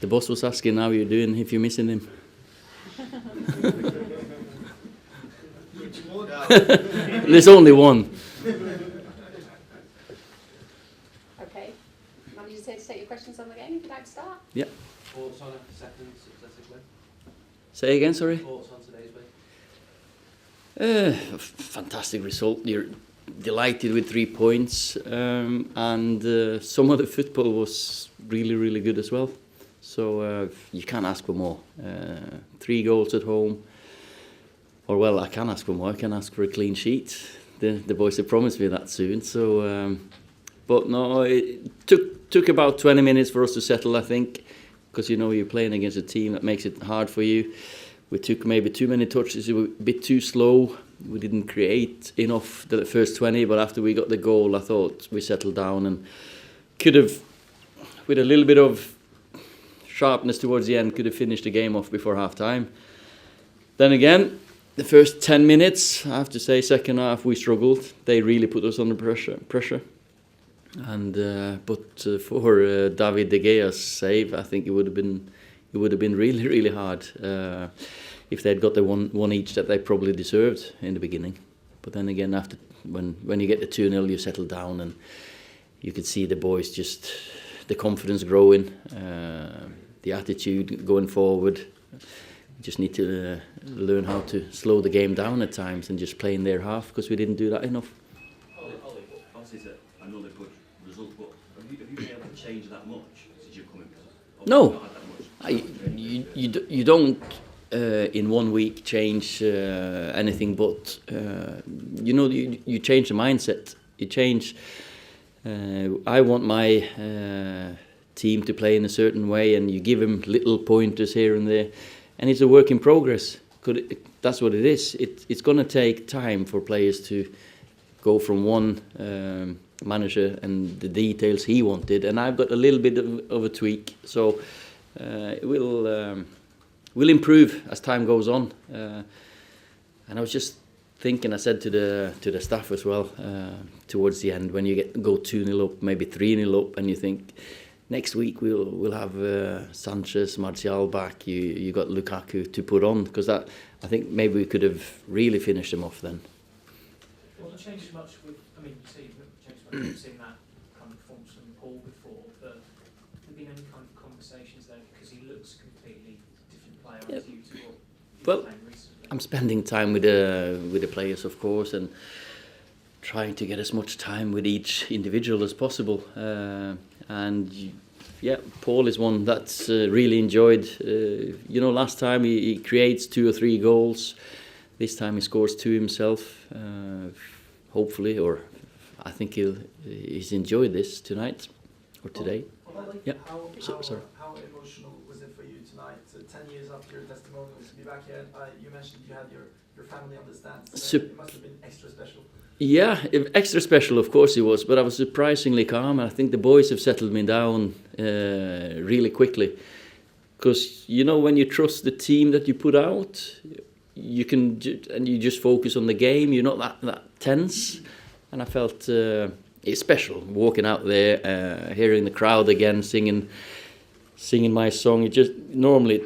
The boss was asking how you're doing, if you're missing him. There's only one. Okay. Manager's here to take your questions on the game, if you'd like to start. Yeah. Thoughts on a second successive win? Say again, sorry? Thoughts on today's win? Fantastic result. You're delighted with 3 points, and some of the football was really, really good as well. So you can't ask for more. 3 goals at home. Or well, I can ask for more. I can ask for a clean sheet. The boys have promised me that soon. So, but no, it took about 20 minutes for us to settle, I think, because you know you're playing against a team that makes it hard for you. We took maybe too many touches. We were a bit too slow. We didn't create enough the first 20. But after we got the goal, I thought we settled down and could have, with a little bit of sharpness towards the end, could have finished the game off before half time. Then again, the first 10 minutes, I have to say, second half we struggled. They really put us under pressure. And but for David De Gea's save, I think it would have been really, really hard if they'd got the one each that they probably deserved in the beginning. But then again, after when you get the 2-0, you settle down and you could see the boys just the confidence growing, the attitude going forward. We just need to learn how to slow the game down at times and just play in their half, because we didn't do that enough. Ollie, obviously it's another good result, but have you been able to change that much since you've come in? No, you don't in 1 week change anything, but you change the mindset. You change. I want my team to play in a certain way, and you give them little pointers here and there. And it's a work in progress. That's what it is. It's going to take time for players to go from one manager and the details he wanted, and I've got a little bit of a tweak. So it will improve as time goes on. And I was just thinking, I said to the staff as well towards the end, when you go 2-0 up, maybe 3-0 up, and you think, next week we'll have Sanchez, Martial back. You got Lukaku to put on, because I think maybe we could have really finished them off then. Well, it changed much with. I mean, you see, you've changed much. You've seen that kind of performance from Paul before, but have there been any kind of conversations there, because he looks a completely different player to you to what you've Well, playing recently? I'm spending time with the players, of course, and trying to get as much time with each individual as possible. Paul is one that's really enjoyed. Last time he creates 2 or 3 goals. This time he scores 2 himself. Hopefully, or I think he's enjoyed this tonight or today. Yeah. Sorry. How emotional was it for you tonight? 10 years after your testimonials to be back here. You mentioned you had your family on the stands. It must have been extra special. Yeah, extra special, of course it was, but I was surprisingly calm, and I think the boys have settled me down really quickly. Because, when you trust the team that you put out, you can, and you just focus on the game, you're not that tense. And I felt it's special, walking out there, hearing the crowd again, singing my song. Normally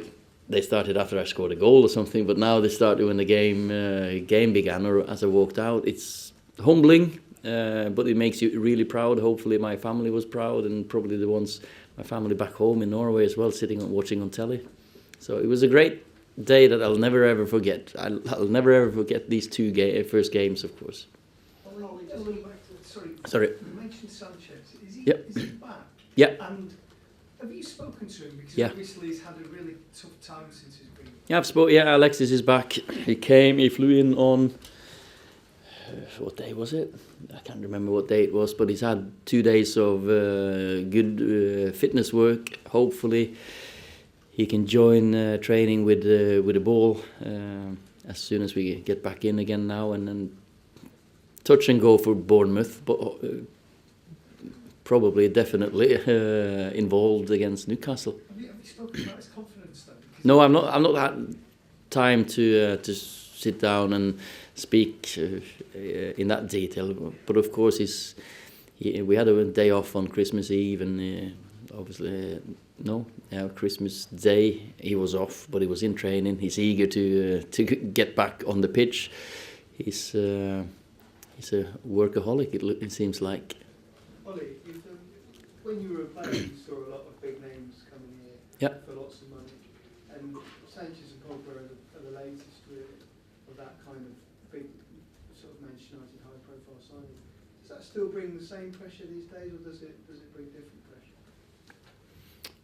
they started after I scored a goal or something, but now they started when the game began, or as I walked out. It's humbling, but it makes you really proud. Hopefully my family was proud, and probably my family back home in Norway as well, watching on telly. So it was a great day that I'll never ever forget. I'll never ever forget these 2 first games, of course. Sorry. You mentioned Sanchez. Is he back? Yeah. And have you spoken to him? Because obviously he's had a really tough time since he's been. Yeah, Alexis is back. He flew in on. What day was it? I can't remember what day it was, but he's had 2 days of good fitness work. Hopefully, he can join training with the ball as soon as we get back in again now, and then touch and go for Bournemouth, but definitely involved against Newcastle. Have you spoken about his confidence though? No, I'm not had time to sit down and speak in that detail. But of course, we had a day off on Christmas Eve, and obviously Christmas Day he was off, but he was in training. He's eager to get back on the pitch. He's a workaholic. It seems like. Ollie, when you were a player, you saw a lot of big names coming here Yeah. for lots of money, and Sanchez and Pogba are the latest really of that kind of big sort of Manchester United high-profile signing. Does that still bring the same pressure these days, or does it bring different pressure?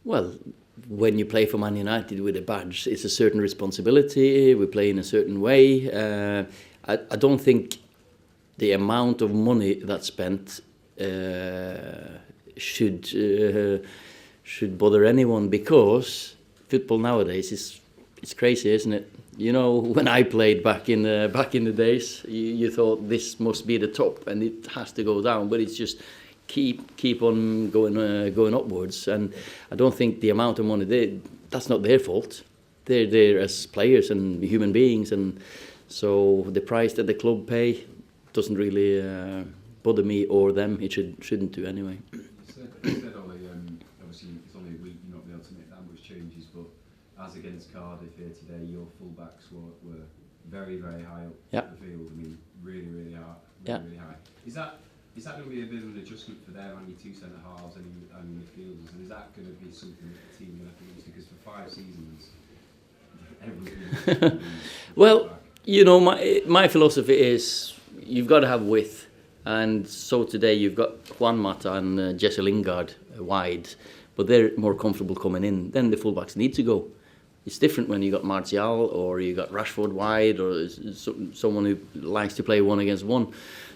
Well, when you play for Man United with a badge, it's a certain responsibility. We play in a certain way. I don't think the amount of money that's spent should bother anyone, because football nowadays it's crazy, isn't it? You know, when I played back in the days, you thought this must be the top and it has to go down, but it's just keep on going upwards. And I don't think the amount of money that's not their fault. They're there as players and human beings, and so the price that the club pay doesn't really bother me or them. It shouldn't do anyway. You said Ollie, obviously it's only a week, you're not be able to make that much changes, but as against Cardiff here today, your fullbacks were very, very high up the field. I mean, really high. Really high. Is that going to be a bit of an adjustment for them, and your two centre halves and your midfielders? And is that going to be something that the team will have to use? Because for 5 seasons, everything. Well, you know, my philosophy is you've got to have width. And so today you've got Juan Mata and Jesse Lingard wide, but they're more comfortable coming in. Then the fullbacks need to go. It's different when you got Martial or you got Rashford wide, or someone who likes to play 1 against 1.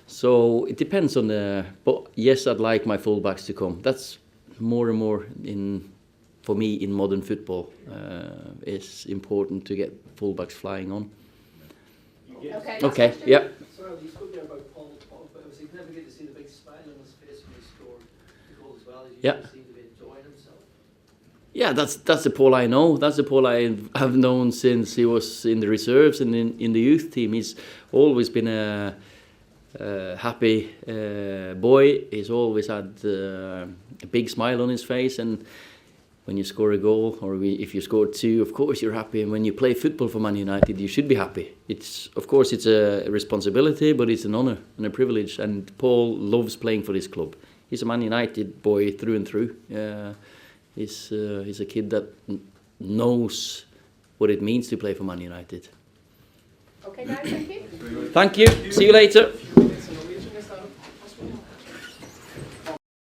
So it depends on the. But yes, I'd like my fullbacks to come. That's more and more for me in modern football. It's important to get fullbacks flying on. Okay. Okay. Yeah. Sorry, you spoke there about Paul, but it was significant to see the big smile on his face when he scored the goal as well. He seemed to be enjoying himself. Yeah, that's the Paul I know. That's the Paul I have known since he was in the reserves and in the youth team. He's always been a happy boy. He's always had a big smile on his face, and when you score a goal, or if you score 2, of course you're happy. And when you play football for Man United, you should be happy. Of course it's a responsibility, but it's an honour and a privilege. And Paul loves playing for this club. He's a Man United boy through and through. He's a kid that knows what it means to play for Man United. Okay, guys, thank you. Thank you. See you later.